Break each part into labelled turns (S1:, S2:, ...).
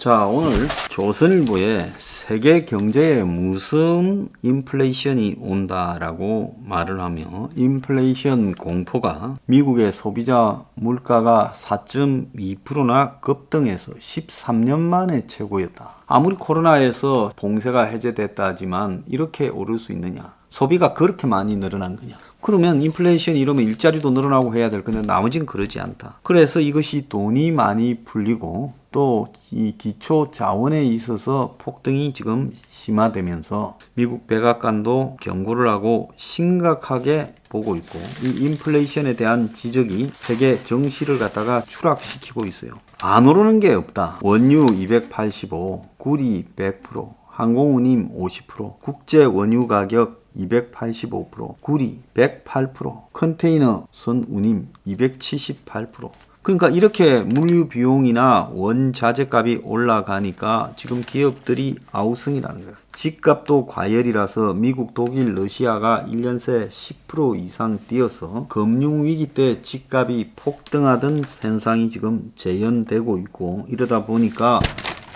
S1: 자, 오늘 조선일보에 세계 경제에 무슨 인플레이션이 온다라고 말을 하며 인플레이션 공포가 미국의 소비자 물가가 4.2%나 급등해서 13년 만에 최고였다. 아무리 코로나에서 봉쇄가 해제됐다지만 이렇게 오를 수 있느냐? 소비가 그렇게 많이 늘어난 거냐? 그러면 인플레이션 이러면 일자리도 늘어나고 해야 될 건데 나머지는 그러지 않다. 그래서 이것이 돈이 많이 풀리고 또 이 기초 자원에 있어서 폭등이 지금 심화되면서 미국 백악관도 경고를 하고 심각하게 보고 있고 이 인플레이션에 대한 지적이 세계 정시를 갖다가 추락시키고 있어요. 안 오르는 게 없다. 원유 285, 구리 100%, 항공운임 50%, 국제 원유 가격 285%, 구리 108%, 컨테이너 선 운임 278%. 그러니까 이렇게 물류 비용이나 원자재 값이 올라가니까 지금 기업들이 아우성이라는 거예요. 집값도 과열이라서 미국, 독일, 러시아가 1년 새 10% 이상 뛰어서 금융위기 때 집값이 폭등하던 현상이 지금 재현되고 있고 이러다 보니까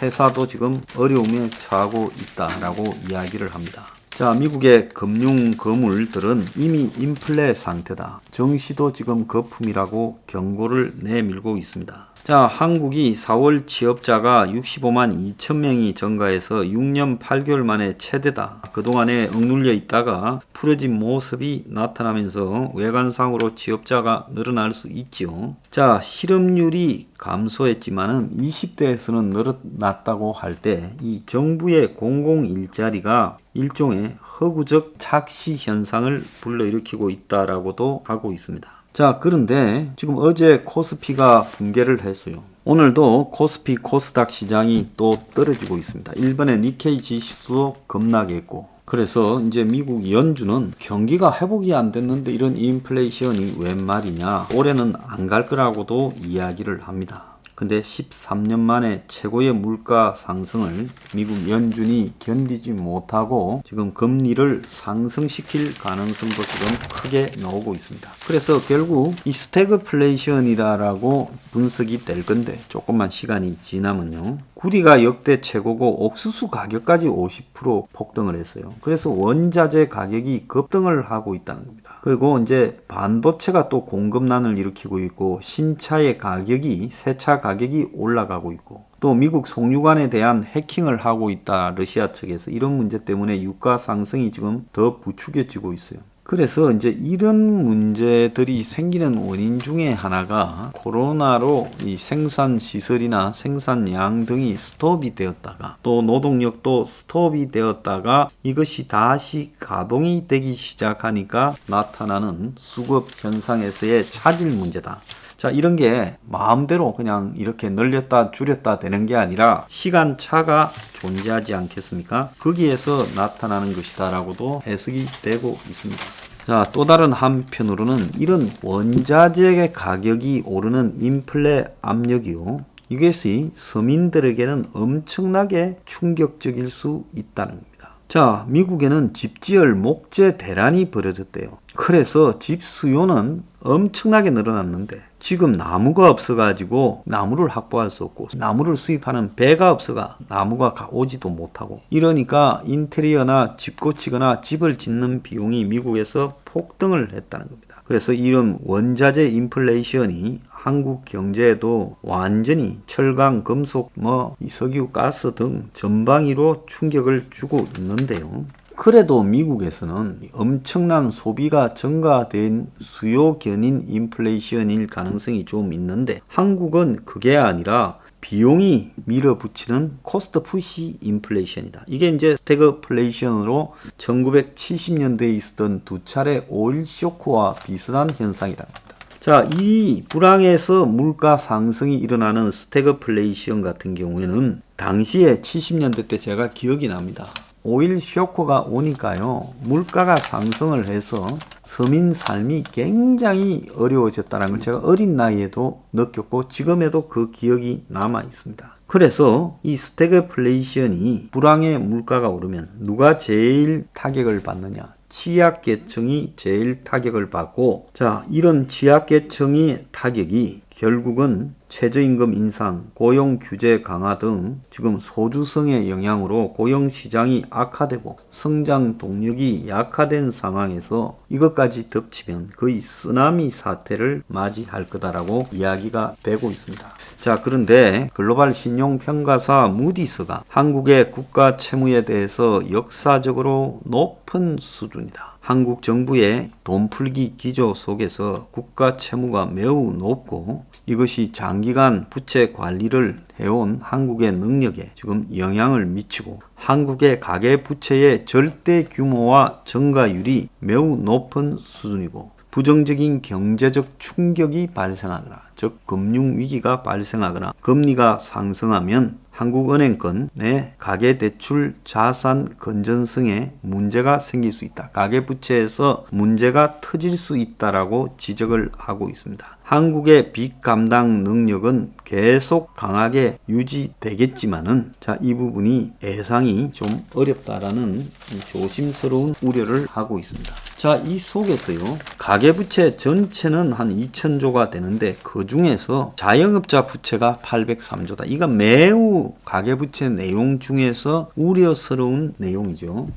S1: 회사도 지금 어려움에 처하고 있다라고 이야기를 합니다. 자, 미국의 금융 거물들은 이미 인플레 상태다. 정시도 지금 거품이라고 경고를 내밀고 있습니다. 자, 한국이 4월 취업자가 65만 2천 명이 증가해서 6년 8개월 만에 최대다. 그동안에 억눌려 있다가 풀어진 모습이 나타나면서 외관상으로 취업자가 늘어날 수 있죠. 자, 실업률이 감소했지만은 20대에서는 늘어났다고 할 때 이 정부의 공공일자리가 일종의 허구적 착시 현상을 불러일으키고 있다라고도 하고 있습니다. 자, 그런데 지금 어제 코스피가 붕괴를 했어요. 오늘도 코스피 코스닥 시장이 또 떨어지고 있습니다. 일본의 니케이 지수도 급락했고 그래서 이제 미국 연준은 경기가 회복이 안 됐는데 이런 인플레이션이 웬 말이냐, 올해는 안 갈 거라고도 이야기를 합니다. 근데 13년 만에 최고의 물가 상승을 미국 연준이 견디지 못하고 지금 금리를 상승시킬 가능성도 지금 크게 나오고 있습니다. 그래서 결국 이 스태그플레이션이다라고 분석이 될 건데 조금만 시간이 지나면요. 구리가 역대 최고고 옥수수 가격까지 50% 폭등을 했어요. 그래서 원자재 가격이 급등을 하고 있다는 겁니다. 그리고 이제 반도체가 또 공급난을 일으키고 있고 신차의 가격이 새차 가격이 올라가고 있고 또 미국 송유관에 대한 해킹을 하고 있다. 러시아 측에서 이런 문제 때문에 유가 상승이 지금 더 부추겨지고 있어요. 그래서 이제 이런 문제들이 생기는 원인 중에 하나가 코로나로 이 생산 시설이나 생산량 등이 스톱이 되었다가 또 노동력도 스톱이 되었다가 이것이 다시 가동이 되기 시작하니까 나타나는 수급 현상에서의 차질 문제다. 자, 이런 게 마음대로 그냥 이렇게 늘렸다 줄였다 되는 게 아니라 시간차가 존재하지 않겠습니까? 거기에서 나타나는 것이다 라고도 해석이 되고 있습니다. 자, 또 다른 한편으로는 이런 원자재 가격이 오르는 인플레 압력이요. 이것이 서민들에게는 엄청나게 충격적일 수 있다는 겁니다. 자, 미국에는 집지을 목재 대란이 벌어졌대요. 그래서 집 수요는 엄청나게 늘어났는데 지금 나무가 없어가지고 나무를 확보할 수 없고 나무를 수입하는 배가 없어가 나무가 오지도 못하고 이러니까 인테리어나 집 고치거나 집을 짓는 비용이 미국에서 폭등을 했다는 겁니다. 그래서 이런 원자재 인플레이션이 한국 경제에도 완전히 철강, 금속, 석유, 가스 등 전방위로 충격을 주고 있는데요. 그래도 미국에서는 엄청난 소비가 증가된 수요 견인 인플레이션일 가능성이 좀 있는데 한국은 그게 아니라 비용이 밀어붙이는 코스트 푸시 인플레이션이다. 이게 이제 스태그플레이션으로 1970년대에 있었던 두 차례 오일 쇼크와 비슷한 현상이랍니다. 자, 이 불황에서 물가 상승이 일어나는 스태그플레이션 같은 경우에는 당시에 70년대 때 제가 기억이 납니다. 오일 쇼크가 오니까요, 물가가 상승을 해서 서민 삶이 굉장히 어려워졌다는 걸 제가 어린 나이에도 느꼈고 지금에도 그 기억이 남아 있습니다. 그래서 이 스태그플레이션이 불황의 물가가 오르면 누가 제일 타격을 받느냐? 취약계층이 제일 타격을 받고, 자, 이런 취약계층의 타격이 결국은 최저임금 인상, 고용 규제 강화 등 지금 소주성의 영향으로 고용 시장이 악화되고 성장 동력이 약화된 상황에서 이것까지 덮치면 거의 쓰나미 사태를 맞이할 거다라고 이야기가 되고 있습니다. 자, 그런데 글로벌 신용평가사 무디스가 한국의 국가 채무에 대해서 역사적으로 높은 수준이다. 한국 정부의 돈풀기 기조 속에서 국가 채무가 매우 높고 이것이 장기간 부채 관리를 해온 한국의 능력에 지금 영향을 미치고 한국의 가계 부채의 절대 규모와 증가율이 매우 높은 수준이고 부정적인 경제적 충격이 발생하거나 즉 금융위기가 발생하거나 금리가 상승하면 한국은행권 내 가계대출 자산 건전성에 문제가 생길 수 있다. 가계부채에서 문제가 터질 수 있다라고 지적을 하고 있습니다. 한국의 빚 감당 능력은 계속 강하게 유지되겠지만은 이 부분이 예상이 좀 어렵다라는 조심스러운 우려를 하고 있습니다. 이 속에서요. 가계부채 전체는 한 2,000조가 되는데 그 중에서 자영업자 부채가 803조다. 이건 매우 가계부채 내용 중에서 우려스러운 내용이죠.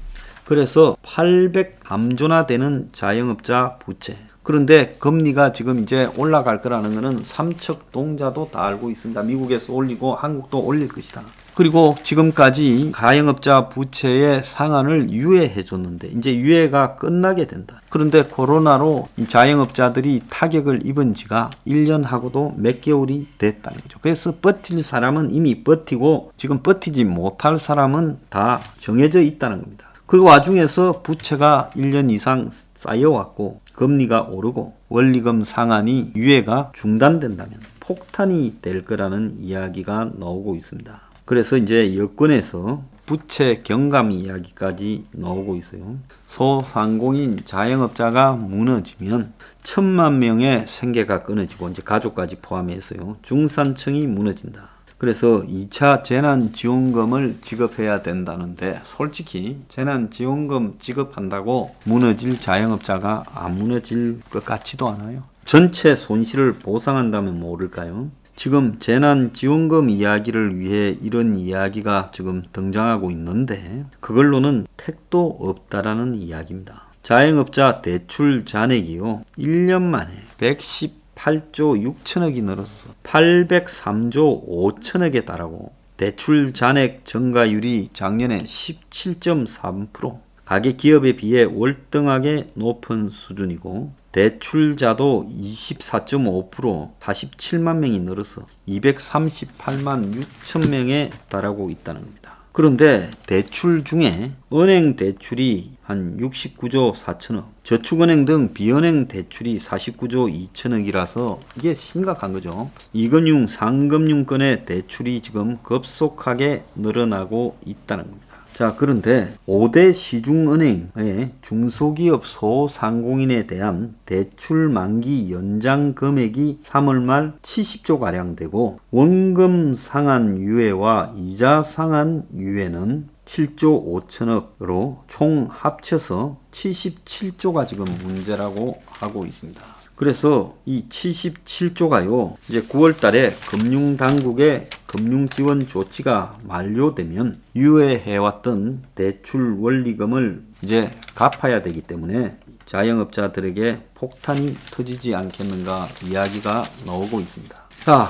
S1: 그래서 803조나 되는 자영업자 부채. 그런데 금리가 지금 이제 올라갈 거라는 것은 삼척동자도 다 알고 있습니다. 미국에서 올리고 한국도 올릴 것이다. 그리고 지금까지 가영업자 부채의 상한을 유예해 줬는데 이제 유예가 끝나게 된다. 그런데 코로나로 이 자영업자들이 타격을 입은 지가 1년하고도 몇 개월이 됐다는 거죠. 그래서 버틸 사람은 이미 버티고 지금 버티지 못할 사람은 다 정해져 있다는 겁니다. 그 와중에서 부채가 1년 이상 쌓여왔고 금리가 오르고 원리금 상한이 유예가 중단된다면 폭탄이 될 거라는 이야기가 나오고 있습니다. 그래서 이제 여권에서 부채 경감 이야기까지 나오고 있어요. 소상공인 자영업자가 무너지면 1,000만 명의 생계가 끊어지고 이제 가족까지 포함해서요. 중산층이 무너진다. 그래서 2차 재난지원금을 지급해야 된다는데 솔직히 재난지원금 지급한다고 무너질 자영업자가 안 무너질 것 같지도 않아요. 전체 손실을 보상한다면 모를까요? 지금 재난지원금 이야기를 위해 이런 이야기가 지금 등장하고 있는데 그걸로는 택도 없다라는 이야기입니다. 자영업자 대출 잔액이요. 1년 만에 118조 6천억이 늘어서 803조 5천억에 달하고 대출 잔액 증가율이 작년에 17.3%, 가계 기업에 비해 월등하게 높은 수준이고 대출자도 24.5% 47만 명이 늘어서 238만 6천 명에 달하고 있다는 겁니다. 그런데 대출 중에 은행 대출이 한 69조 4천억, 저축은행 등 비은행 대출이 49조 2천억이라서 이게 심각한 거죠. 이금융, 상금융권의 대출이 지금 급속하게 늘어나고 있다는 겁니다. 그런데 5대 시중은행의 중소기업 소상공인에 대한 대출 만기 연장 금액이 3월 말 70조가량 되고 원금 상한 유예와 이자 상한 유예는 7조 5천억으로 총 합쳐서 77조가 지금 문제라고 하고 있습니다. 그래서 이 77조가요, 이제 9월 달에 금융당국의 금융지원 조치가 만료되면 유예해왔던 대출 원리금을 이제 갚아야 되기 때문에 자영업자들에게 폭탄이 터지지 않겠는가 이야기가 나오고 있습니다.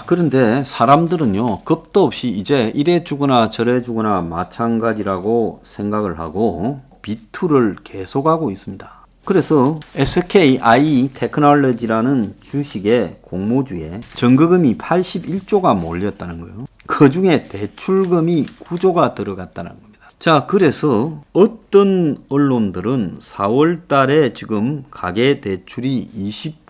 S1: 그런데 사람들은요, 겁도 없이 이제 이래 주거나 저래 주거나 마찬가지라고 생각을 하고 비투를 계속하고 있습니다. 그래서 SKI 테크놀로지라는 주식의 공모주에 전거금이 81조가 몰렸다는 거예요. 그 중에 대출금이 9조가 들어갔다는 겁니다. 그래서 어떤 언론들은 4월 달에 지금 가계 대출이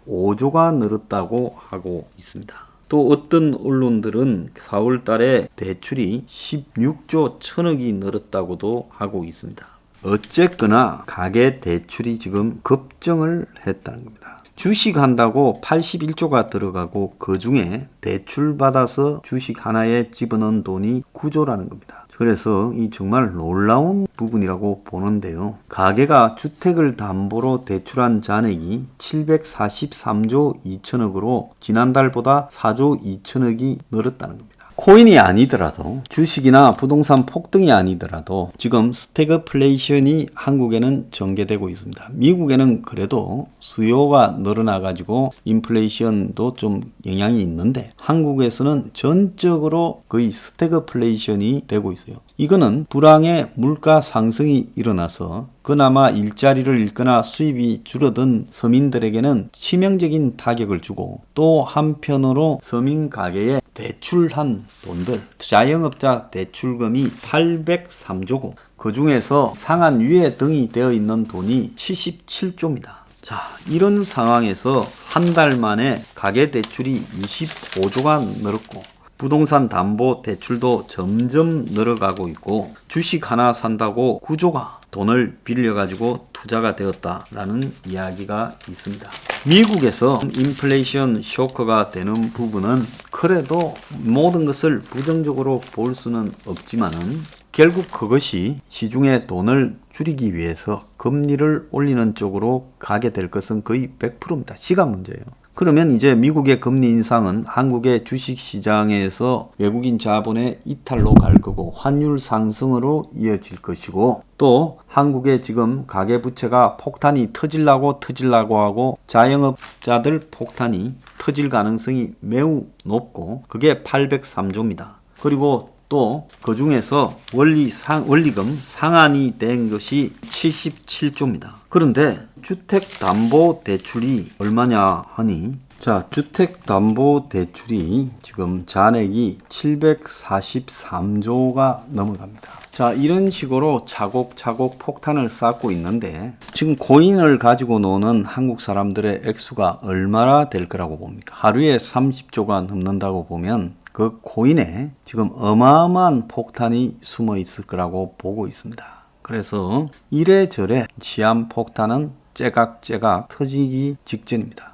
S1: 25조가 늘었다고 하고 있습니다. 또 어떤 언론들은 4월 달에 대출이 16조 1천억이 늘었다고도 하고 있습니다. 어쨌거나 가계 대출이 지금 급증을 했다는 겁니다. 주식 한다고 81조가 들어가고 그 중에 대출 받아서 주식 하나에 집어넣은 돈이 9조라는 겁니다. 그래서 이 정말 놀라운 부분이라고 보는데요. 가계가 주택을 담보로 대출한 잔액이 743조 2천억으로 지난달보다 4조 2천억이 늘었다는 겁니다. 코인이 아니더라도 주식이나 부동산 폭등이 아니더라도 지금 스태그플레이션이 한국에는 전개되고 있습니다. 미국에는 그래도 수요가 늘어나 가지고 인플레이션도 좀 영향이 있는데 한국에서는 전적으로 거의 스태그플레이션이 되고 있어요. 이거는 불황의 물가 상승이 일어나서 그나마 일자리를 잃거나 수입이 줄어든 서민들에게는 치명적인 타격을 주고 또 한편으로 서민 가계에 대출한 돈들, 자영업자 대출금이 803조고 그 중에서 상한 위에 등이 되어 있는 돈이 77조입니다. 자, 이런 상황에서 한 달 만에 가계 대출이 25조가 늘었고 부동산 담보 대출도 점점 늘어가고 있고 주식 하나 산다고 구조가 돈을 빌려가지고 투자가 되었다라는 이야기가 있습니다. 미국에서 인플레이션 쇼크가 되는 부분은 그래도 모든 것을 부정적으로 볼 수는 없지만은 결국 그것이 시중에 돈을 줄이기 위해서 금리를 올리는 쪽으로 가게 될 것은 거의 100%입니다. 시간 문제예요. 그러면 이제 미국의 금리 인상은 한국의 주식시장에서 외국인 자본의 이탈로 갈 거고 환율 상승으로 이어질 것이고 또 한국의 지금 가계부채가 폭탄이 터지려고 하고 자영업자들 폭탄이 터질 가능성이 매우 높고 그게 803조입니다. 그리고 또 그 중에서 원리금 상한이 된 것이 77조입니다. 그런데 주택담보대출이 얼마냐 하니 자, 주택담보대출이 지금 잔액이 743조가 넘어갑니다. 자, 이런 식으로 차곡차곡 폭탄을 쌓고 있는데 지금 코인을 가지고 노는 한국 사람들의 액수가 얼마나 될 거라고 봅니까? 하루에 30조가 넘는다고 보면 그 코인에 지금 어마어마한 폭탄이 숨어 있을 거라고 보고 있습니다. 그래서 이래저래 시한폭탄은 째각째각 터지기 직전입니다.